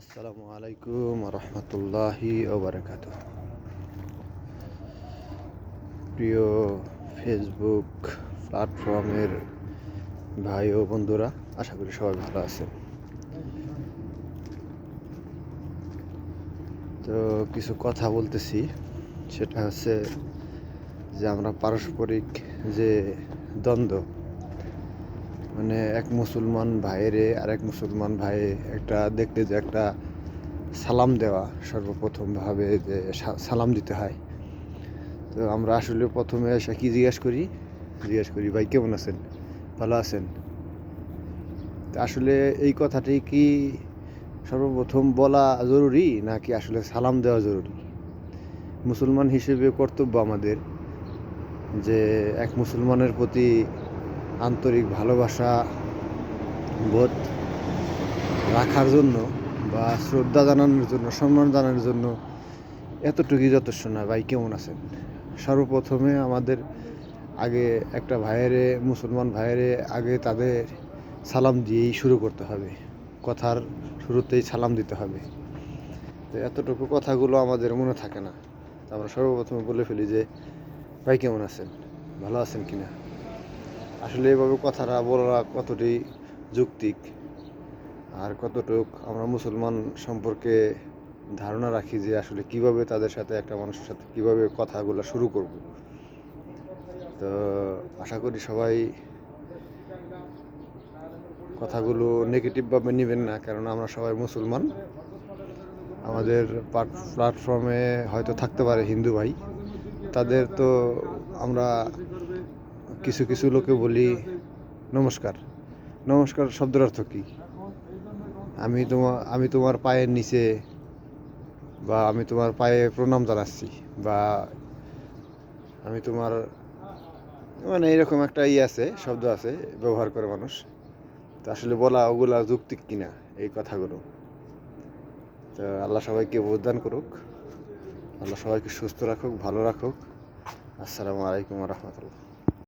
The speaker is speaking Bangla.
আসসালামু আলাইকুম রহমতুল্লাহি ওবরাকাতুহ। প্রিয় ফেসবুক প্ল্যাটফর্মের ভাই ও বন্ধুরা, আশা করি সবাই ভালো আছেন। তো কিছু কথা বলতেছি, সেটা হচ্ছে যে আমরা পারস্পরিক যে দ্বন্দ্ব, মানে এক মুসলমান ভাইয়েরে আর এক মুসলমান ভাই একটা দেখতে যে একটা সালাম দেওয়া, সর্বপ্রথমভাবে যে সালাম দিতে হয়। তো আমরা আসলে প্রথমে এসে কি জিজ্ঞেস করি ভাই কেমন আছেন, ভালো আছেন? তা আসলে এই কথাটি কি সর্বপ্রথম বলা জরুরি নাকি আসলে সালাম দেওয়া জরুরি? মুসলমান হিসেবে কর্তব্য আমাদের যে এক মুসলমানের প্রতি আন্তরিক ভালোবাসা বোধ রাখার জন্য বা শ্রদ্ধা জানানোর জন্য, সম্মান জানানোর জন্য এতটুকুই যথেষ্ট না। ভাই কেমন আছেন, সর্বপ্রথমে আমাদের আগে একটা ভাইয়েরে, মুসলমান ভাইয়েরে আগে তাদের সালাম দিয়েই শুরু করতে হবে, কথার শুরুতেই সালাম দিতে হবে। তো এতটুকু কথাগুলো আমাদের মনে থাকে না। আমরা সর্বপ্রথমে বলে ফেলি যে ভাই কেমন আছেন, ভালো আছেন কিনা। আসলে এভাবে কথাটা বলা কতটি যৌক্তিক আর কতটুক আমরা মুসলমান সম্পর্কে ধারণা রাখি যে আসলে কিভাবে তাদের সাথে, একটা মানুষের সাথে কিভাবে কথাগুলো শুরু করব। তো আশা করি সবাই কথাগুলো নেগেটিভভাবে নেবেন না, কারণ আমরা সবাই মুসলমান। আমাদের প্ল্যাটফর্মে হয়তো থাকতে পারে হিন্দু ভাই, তাদের তো আমরা কিছু কিছু লোকে বলি নমস্কার। নমস্কার শব্দের অর্থ কী? আমি তোমার পায়ের নিচে, বা আমি তোমার পায়ে প্রণাম জানাচ্ছি, বা আমি তোমার, মানে এরকম একটা আছে, শব্দ আছে, ব্যবহার করে মানুষ। তো আসলে বলা ওগুলা যৌক্তিক কিনা এই কথাগুলো। তো আল্লাহ সবাইকে বোঝদান করুক, আল্লাহ সবাইকে সুস্থ রাখুক, ভালো রাখুক। আসসালামু আলাইকুম রহমতুল্লাহ।